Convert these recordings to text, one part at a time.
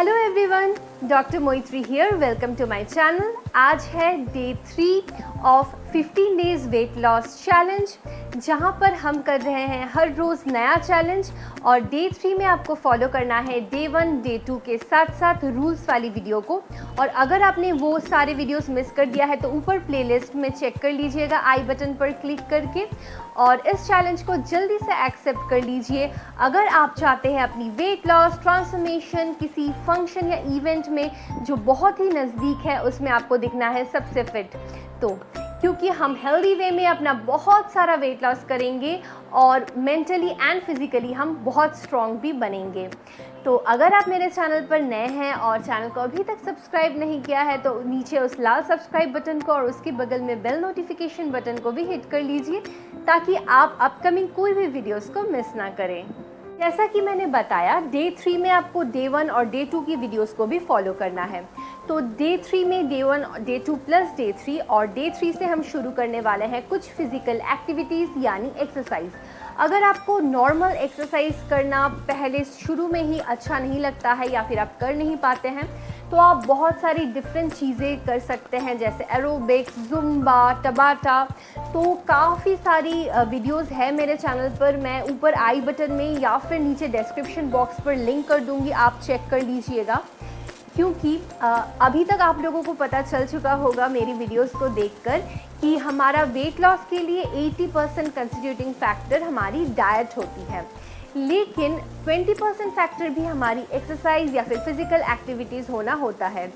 Hello everyone, doctor Moitri here. Welcome to my channel. आज है day 3 of 15 days weight loss challenge, जहां पर हम कर रहे हैं हर रोज़ नया चैलेंज। और डे 3 में आपको फॉलो करना है डे 1, डे 2 के साथ साथ रूल्स वाली वीडियो को। और अगर आपने वो सारे वीडियोस मिस कर दिया है तो ऊपर प्लेलिस्ट में चेक कर लीजिएगा आई बटन पर क्लिक करके, और इस चैलेंज को जल्दी से एक्सेप्ट कर लीजिए अगर आप चाहते हैं अपनी वेट लॉस ट्रांसफॉर्मेशन किसी फंक्शन या इवेंट में जो बहुत ही नज़दीक है उसमें आपको दिखना है सबसे फिट। तो क्योंकि हम हेल्दी वे में अपना बहुत सारा वेट लॉस करेंगे और मेंटली एंड फिज़िकली हम बहुत स्ट्रॉन्ग भी बनेंगे। तो अगर आप मेरे चैनल पर नए हैं और चैनल को अभी तक सब्सक्राइब नहीं किया है तो नीचे उस लाल सब्सक्राइब बटन को और उसके बगल में बेल नोटिफिकेशन बटन को भी हिट कर लीजिए ताकि आप अपकमिंग कोई भी वीडियोस को मिस ना करें। जैसा कि मैंने बताया, डे 3 में आपको डे 1 और डे 2 की वीडियोस को भी फॉलो करना है। तो डे 3 में डे 1, डे 2 प्लस डे 3, और डे 3 से हम शुरू करने वाले हैं कुछ फिजिकल एक्टिविटीज़ यानी एक्सरसाइज। अगर आपको नॉर्मल एक्सरसाइज करना पहले शुरू में ही अच्छा नहीं लगता है या फिर आप कर नहीं पाते हैं तो आप बहुत सारी डिफरेंट चीज़ें कर सकते हैं, जैसे एरोबिक्स, जुम्बा, टबाटा। तो काफ़ी सारी वीडियोस है मेरे चैनल पर, मैं ऊपर आई बटन में या फिर नीचे डिस्क्रिप्शन बॉक्स पर लिंक कर दूंगी, आप चेक कर लीजिएगा। क्योंकि अभी तक आप लोगों को पता चल चुका होगा मेरी वीडियोस को देखकर कि हमारा वेट लॉस के लिए 80% कंस्टिट्यूटिंग फैक्टर हमारी डाइट होती है, लेकिन 20% फैक्टर भी हमारी एक्सरसाइज या फिर फिजिकल एक्टिविटीज़ होना होता है।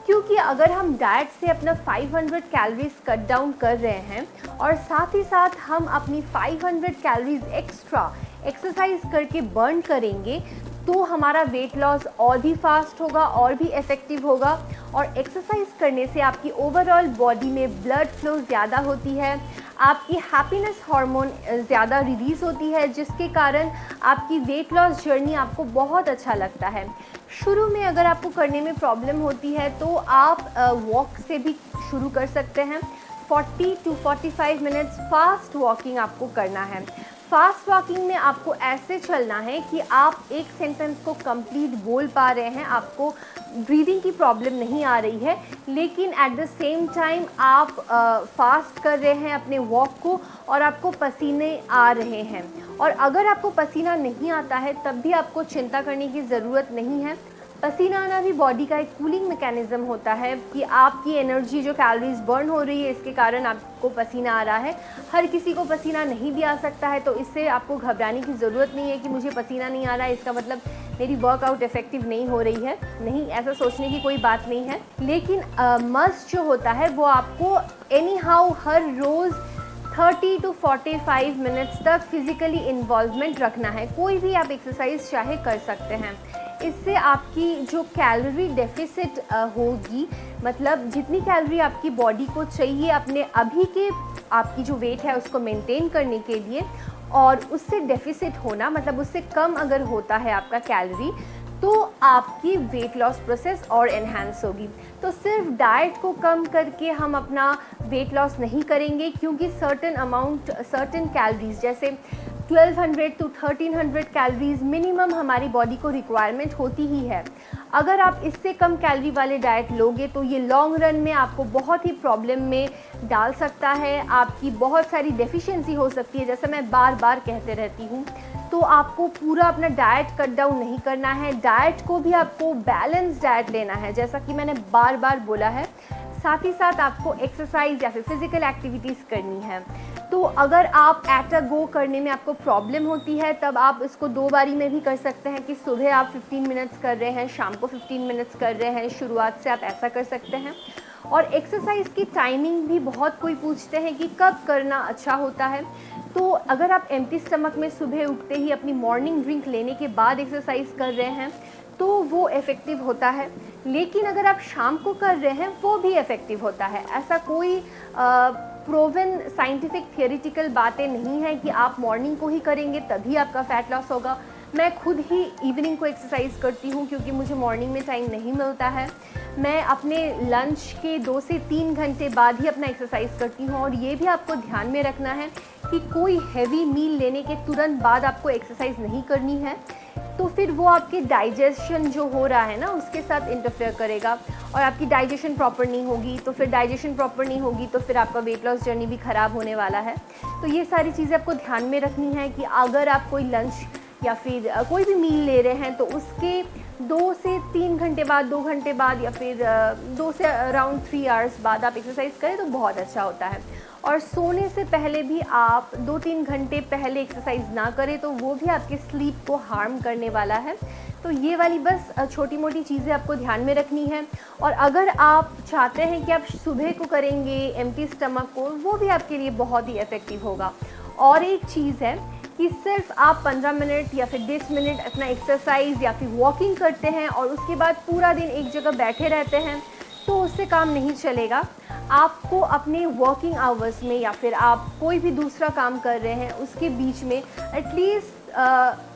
क्योंकि अगर हम डाइट से अपना 500 कैलोरीज कट डाउन कर रहे हैं और साथ ही साथ हम अपनी 500 कैलोरीज एक्स्ट्रा एक्सरसाइज करके बर्न करेंगे तो हमारा वेट लॉस और भी फास्ट होगा और भी इफ़ेक्टिव होगा। और एक्सरसाइज करने से आपकी ओवरऑल बॉडी में ब्लड फ्लो ज़्यादा होती है, आपकी हैप्पीनेस हार्मोन ज़्यादा रिलीज़ होती है, जिसके कारण आपकी वेट लॉस जर्नी आपको बहुत अच्छा लगता है। शुरू में अगर आपको करने में प्रॉब्लम होती है तो आप वॉक से भी शुरू कर सकते हैं। 40 to 45 मिनट्स फास्ट वॉकिंग आपको करना है। फास्ट वॉकिंग में आपको ऐसे चलना है कि आप एक सेंटेंस को कंप्लीट बोल पा रहे हैं, आपको ब्रीदिंग की प्रॉब्लम नहीं आ रही है, लेकिन एट द सेम टाइम आप फास्ट कर रहे हैं अपने वॉक को और आपको पसीने आ रहे हैं। और अगर आपको पसीना नहीं आता है तब भी आपको चिंता करने की ज़रूरत नहीं है। पसीना आना भी बॉडी का एक कूलिंग मैकेनिज़्म होता है कि आपकी एनर्जी जो कैलोरीज बर्न हो रही है इसके कारण आपको पसीना आ रहा है। हर किसी को पसीना नहीं भी आ सकता है, तो इससे आपको घबराने की ज़रूरत नहीं है कि मुझे पसीना नहीं आ रहा है इसका मतलब मेरी वर्कआउट इफ़ेक्टिव नहीं हो रही है। नहीं, ऐसा सोचने की कोई बात नहीं है। लेकिन मस्ट जो होता है वो आपको एनी हाउ हर रोज़ 30 to 45 मिनट्स तक फिज़िकली इन्वॉल्वमेंट रखना है। कोई भी आप एक्सरसाइज चाहे कर सकते हैं। इससे आपकी जो कैलोरी डेफिसिट होगी, मतलब जितनी कैलोरी आपकी बॉडी को चाहिए अपने अभी के आपकी जो वेट है उसको मेंटेन करने के लिए, और उससे डेफिसिट होना मतलब उससे कम अगर होता है आपका कैलोरी तो आपकी वेट लॉस प्रोसेस और एनहांस होगी। तो सिर्फ डाइट को कम करके हम अपना वेट लॉस नहीं करेंगे, क्योंकि सर्टेन कैलोरीज जैसे 1200 to 1300 कैलोरीज मिनिमम हमारी बॉडी को रिक्वायरमेंट होती ही है। अगर आप इससे कम कैलोरी वाले डाइट लोगे तो ये लॉन्ग रन में आपको बहुत ही प्रॉब्लम में डाल सकता है, आपकी बहुत सारी डेफिशिएंसी हो सकती है, जैसा मैं बार बार कहते रहती हूँ। तो आपको पूरा अपना डाइट कट डाउन नहीं करना है, डाइट को भी आपको बैलेंस डाइट लेना है, जैसा कि मैंने बार बार बोला है। साथ ही साथ आपको एक्सरसाइज या फिर फिजिकल एक्टिविटीज़ करनी है। तो अगर आप एट अ गो करने में आपको प्रॉब्लम होती है तब आप इसको 2 बारी में भी कर सकते हैं कि सुबह आप 15 मिनट्स कर रहे हैं, शाम को 15 मिनट्स कर रहे हैं। शुरुआत से आप ऐसा कर सकते हैं। और एक्सरसाइज की टाइमिंग भी बहुत कोई पूछते हैं कि कब करना अच्छा होता है। तो अगर आप एम्प्टी स्टमक में सुबह उठते ही अपनी मॉर्निंग ड्रिंक लेने के बाद एक्सरसाइज कर रहे हैं तो वो इफ़ेक्टिव होता है, लेकिन अगर आप शाम को कर रहे हैं वो भी इफ़ेक्टिव होता है। ऐसा कोई प्रोवन साइंटिफिक थियोरिटिकल बातें नहीं है कि आप मॉर्निंग को ही करेंगे तभी आपका फ़ैट लॉस होगा। मैं खुद ही इवनिंग को एक्सरसाइज करती हूँ क्योंकि मुझे मॉर्निंग में टाइम नहीं मिलता है। मैं अपने लंच के 2 से 3 घंटे बाद ही अपना एक्सरसाइज करती हूँ। और ये भी आपको ध्यान में रखना है कि कोई हैवी मील लेने के तुरंत बाद आपको एक्सरसाइज नहीं करनी है, तो फिर वो आपके डाइजेशन जो हो रहा है ना उसके साथ इंटरफेयर करेगा और आपकी डाइजेशन प्रॉपर नहीं होगी। तो फिर डाइजेशन प्रॉपर नहीं होगी तो फिर आपका वेट लॉस जर्नी भी ख़राब होने वाला है। तो ये सारी चीज़ें आपको ध्यान में रखनी है कि अगर आप कोई लंच या फिर कोई भी मील ले रहे हैं तो उसके 2 से 3 घंटे बाद, 2 घंटे बाद या फिर 2 से अराउंड 3 आवर्स बाद आप एक्सरसाइज करें तो बहुत अच्छा होता है। और सोने से पहले भी आप 2-3 घंटे पहले एक्सरसाइज ना करें तो वो भी आपके स्लीप को हार्म करने वाला है। तो ये वाली बस छोटी मोटी चीज़ें आपको ध्यान में रखनी है। और अगर आप चाहते हैं कि आप सुबह को करेंगे एम्प्टी स्टमक को, वो भी आपके लिए बहुत ही इफ़ेक्टिव होगा। और एक चीज़ है कि सिर्फ आप 15 मिनट या फिर 20 मिनट अपना एक्सरसाइज या फिर वॉकिंग करते हैं और उसके बाद पूरा दिन एक जगह बैठे रहते हैं तो उससे काम नहीं चलेगा। आपको अपने वर्किंग आवर्स में या फिर आप कोई भी दूसरा काम कर रहे हैं उसके बीच में एटलीस्ट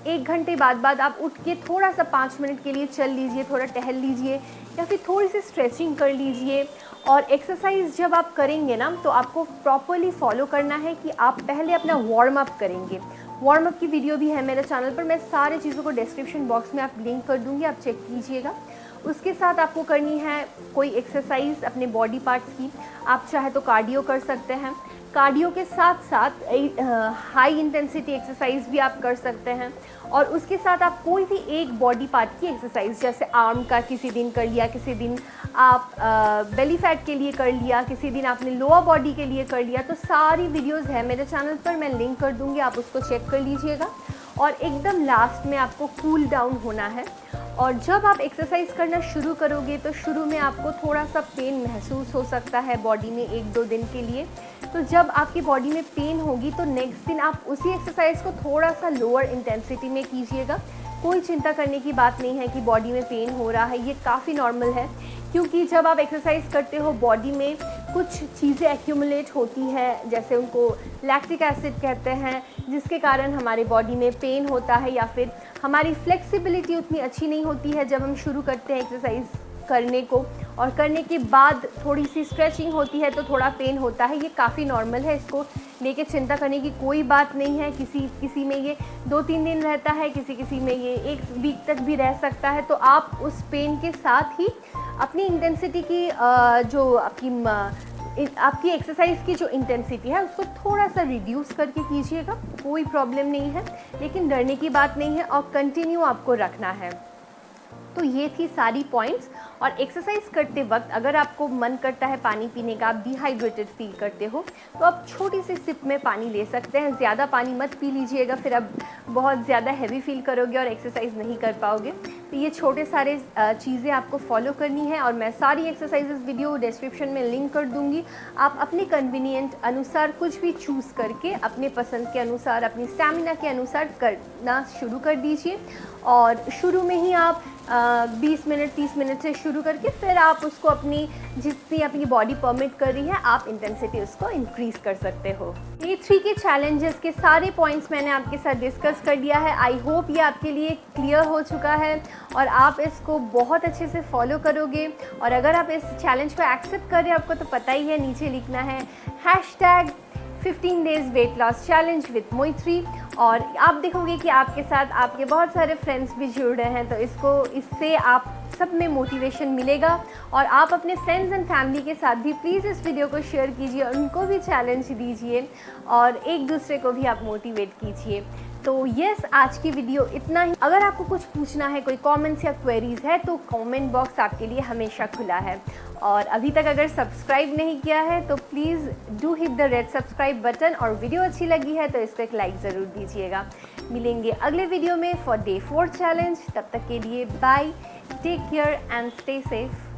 1 घंटे बाद आप उठ के थोड़ा सा 5 मिनट के लिए चल लीजिए, थोड़ा टहल लीजिए या फिर थोड़ी सी स्ट्रेचिंग कर लीजिए। और एक्सरसाइज जब आप करेंगे ना तो आपको प्रॉपरली फॉलो करना है कि आप पहले अपना वार्म अप करेंगे। वार्म अप की वीडियो भी है मेरे चैनल पर, मैं सारे चीज़ों को डिस्क्रिप्शन बॉक्स में आप लिंक कर दूँगी, आप चेक कीजिएगा। उसके साथ आपको करनी है कोई एक्सरसाइज अपने बॉडी पार्ट्स की। आप चाहे तो कार्डियो कर सकते हैं, कार्डियो के साथ साथ हाई इंटेंसिटी एक्सरसाइज भी आप कर सकते हैं। और उसके साथ आप कोई भी एक बॉडी पार्ट की एक्सरसाइज, जैसे आर्म का किसी दिन कर लिया, किसी दिन आप बेली फैट के लिए कर लिया, किसी दिन आपने लोअर बॉडी के लिए कर लिया। तो सारी वीडियोस है मेरे चैनल पर, मैं लिंक कर दूंगी, आप उसको चेक कर लीजिएगा। और एकदम लास्ट में आपको कूल डाउन होना है। और जब आप एक्सरसाइज करना शुरू करोगे तो शुरू में आपको थोड़ा सा पेन महसूस हो सकता है बॉडी में 1-2 दिन के लिए। तो जब आपकी बॉडी में पेन होगी तो नेक्स्ट दिन आप उसी एक्सरसाइज को थोड़ा सा लोअर इंटेंसिटी में कीजिएगा। कोई चिंता करने की बात नहीं है कि बॉडी में पेन हो रहा है, ये काफ़ी नॉर्मल है। क्योंकि जब आप एक्सरसाइज करते हो बॉडी में कुछ चीज़ें एक्यूमुलेट होती है, जैसे उनको लैक्टिक एसिड कहते हैं, जिसके कारण हमारे बॉडी में पेन होता है या फिर हमारी फ्लेक्सिबिलिटी उतनी अच्छी नहीं होती है जब हम शुरू करते हैं एक्सरसाइज करने को। और करने के बाद थोड़ी सी स्ट्रेचिंग होती है तो थोड़ा पेन होता है, ये काफ़ी नॉर्मल है, इसको लेके चिंता करने की कोई बात नहीं है। किसी में ये 2-3 दिन रहता है, किसी में ये 1 वीक तक भी रह सकता है। तो आप उस पेन के साथ ही अपनी इंटेंसिटी की जो आपकी एक्सरसाइज की जो इंटेंसिटी है उसको थोड़ा सा रिड्यूस करके कीजिएगा, कोई प्रॉब्लम नहीं है। लेकिन डरने की बात नहीं है और कंटिन्यू आपको रखना है। तो ये थी सारी पॉइंट्स। और एक्सरसाइज करते वक्त अगर आपको मन करता है पानी पीने का, आप डिहाइड्रेटेड फील करते हो, तो आप छोटी सी सिप में पानी ले सकते हैं। ज़्यादा पानी मत पी लीजिएगा, फिर आप बहुत ज़्यादा हैवी फील करोगे और एक्सरसाइज नहीं कर पाओगे। तो ये छोटे सारे चीज़ें आपको फॉलो करनी है और मैं सारी एक्सरसाइजेस वीडियो डिस्क्रिप्शन में लिंक कर दूँगी। आप अपने कन्वीनियंट अनुसार कुछ भी चूज़ करके अपने पसंद के अनुसार, अपनी स्टैमिना के अनुसार करना शुरू कर दीजिए। और शुरू में ही आप 20 मिनट 30 मिनट से शुरू करके फिर आप उसको अपनी जितनी अपनी बॉडी परमिट कर रही है आप इंटेंसिटी उसको इंक्रीज़ कर सकते हो। ये 3 के चैलेंजेस के सारे पॉइंट्स मैंने आपके साथ डिस्कस कर दिया है। आई होप ये आपके लिए क्लियर हो चुका है और आप इसको बहुत अच्छे से फॉलो करोगे। और अगर आप इस चैलेंज को एक्सेप्ट कर रहे हैं, आपको तो पता ही है, नीचे लिखना है #15 days weight loss challenge with मोइत्री। और आप देखोगे कि आपके साथ आपके बहुत सारे फ्रेंड्स भी जुड़ रहे हैं, तो इससे आप सब में मोटिवेशन मिलेगा। और आप अपने फ्रेंड्स एंड फैमिली के साथ भी प्लीज़ इस वीडियो को शेयर कीजिए, उनको भी चैलेंज दीजिए और एक दूसरे को भी आप मोटिवेट कीजिए। तो यस, आज की वीडियो इतना ही। अगर आपको कुछ पूछना है, कोई कमेंट्स या क्वेरीज़ है, तो कमेंट बॉक्स आपके लिए हमेशा खुला है। और अभी तक अगर सब्सक्राइब नहीं किया है तो please do hit the red subscribe button. और वीडियो अच्छी लगी है तो इसको एक लाइक ज़रूर दीजिएगा। मिलेंगे अगले वीडियो में फॉर डे 4 चैलेंज। तब तक के लिए bye, take care and stay safe.